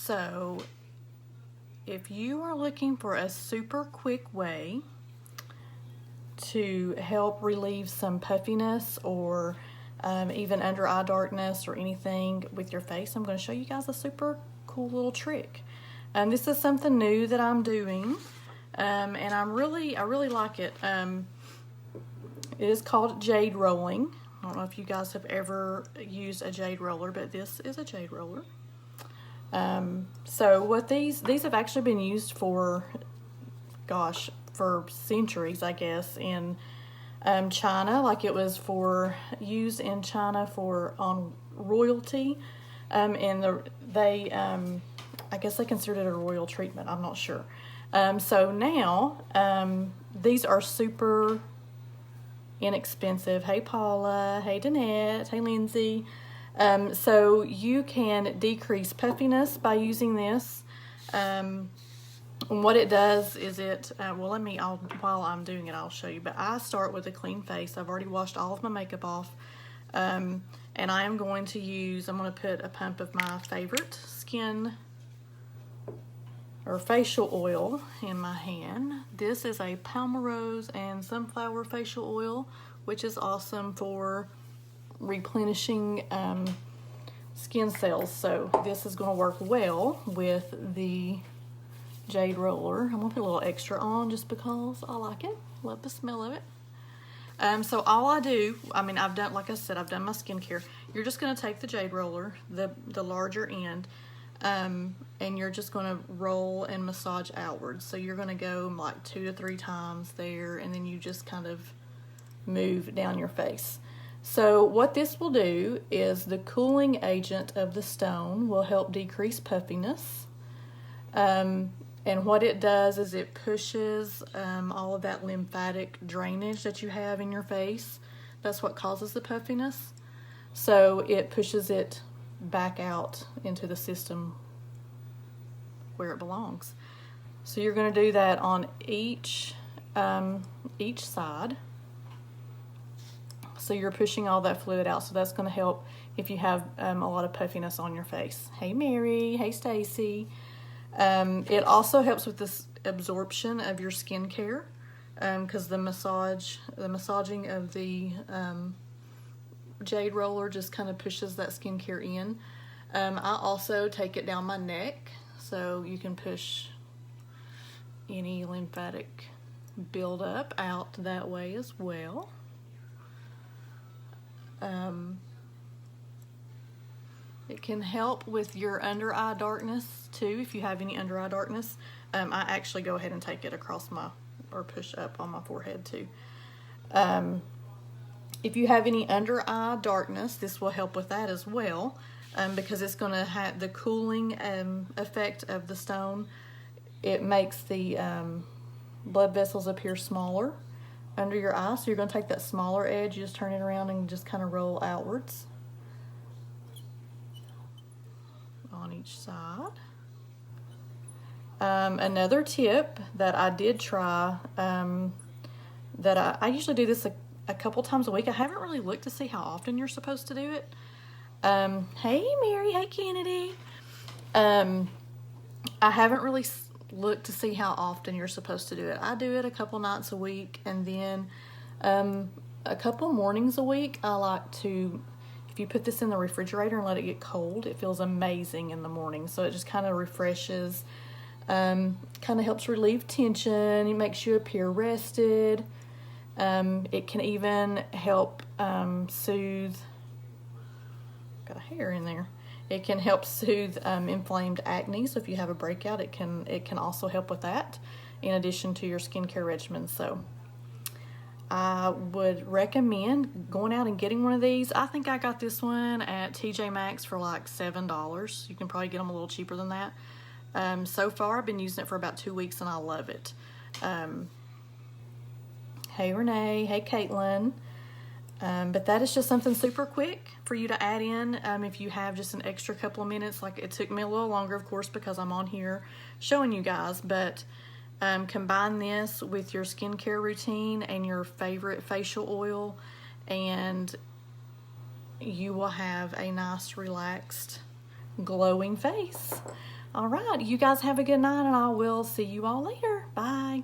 So if you are looking for a super quick way to help relieve some puffiness or even under eye darkness or anything with your face, I'm going to show you guys a super cool little trick. This is something new that I'm doing, and I really like it. It is called Jade Rolling. I don't know if you guys have ever used a jade roller, but this is a jade roller. So what these have actually been used for, gosh, for centuries, I guess, in China. Like it was used in China on royalty, and I guess they considered it a royal treatment. I'm not sure. So now these are super inexpensive. Hey Paula, hey Danette, hey Lindsay. So you can decrease puffiness by using this. And what it does is while I'm doing it, I'll show you. But I start with a clean face. I've already washed all of my makeup off. And I'm going to put a pump of my favorite skin or facial oil in my hand. This is a Palmerose and sunflower facial oil, which is awesome for replenishing skin cells. So this is going to work well with the jade roller. I'm going to put a little extra on just because I like it. Love the smell of it. So all I do, I've done my skincare. You're just going to take the jade roller, the larger end, and you're just going to roll and massage outwards. So you're going to go like 2 to 3 times there, and then you just kind of move down your face. So what this will do is the cooling agent of the stone will help decrease puffiness. And what it does is it pushes all of that lymphatic drainage that you have in your face. That's what causes the puffiness. So it pushes it back out into the system where it belongs. So you're going to do that on each side. So you're pushing all that fluid out. So that's going to help if you have a lot of puffiness on your face. Hey Mary, hey Stacy. It also helps with this absorption of your skincare, because the massaging of the jade roller just kind of pushes that skincare in. I also take it down my neck, so you can push any lymphatic buildup out that way as well. It can help with your under eye darkness too, if you have any under eye darkness. I actually go ahead and take it across or push up on my forehead too. If you have any under eye darkness, this will help with that as well, because it's going to have the cooling effect of the stone. It makes the blood vessels appear smaller under your eye. So you're going to take that smaller edge, you just turn it around and just kind of roll outwards on each side. Another tip that I did try, that I usually do this a couple times a week. I haven't really looked to see how often you're supposed to do it. Hey Mary, hey Kennedy. I haven't really looked to see how often you're supposed to do it. I do it a couple nights a week, and then a couple mornings a week. I like to, if you put this in the refrigerator and let it get cold, it feels amazing in the morning. So it just kind of refreshes, kind of helps relieve tension. It makes you appear rested. It can even help soothe, got a hair in there. It can help soothe inflamed acne. So if you have a breakout, it can also help with that, in addition to your skincare regimen. So I would recommend going out and getting one of these. I think I got this one at TJ Maxx for like $7. You can probably get them a little cheaper than that. So far, I've been using it for about 2 weeks, and I love it. Hey Renee, hey Caitlin. But that is just something super quick for you to add in if you have just an extra couple of minutes. Like, it took me a little longer, of course, because I'm on here showing you guys, but combine this with your skincare routine and your favorite facial oil, and you will have a nice, relaxed, glowing face. All right, you guys have a good night, and I will see you all later. Bye.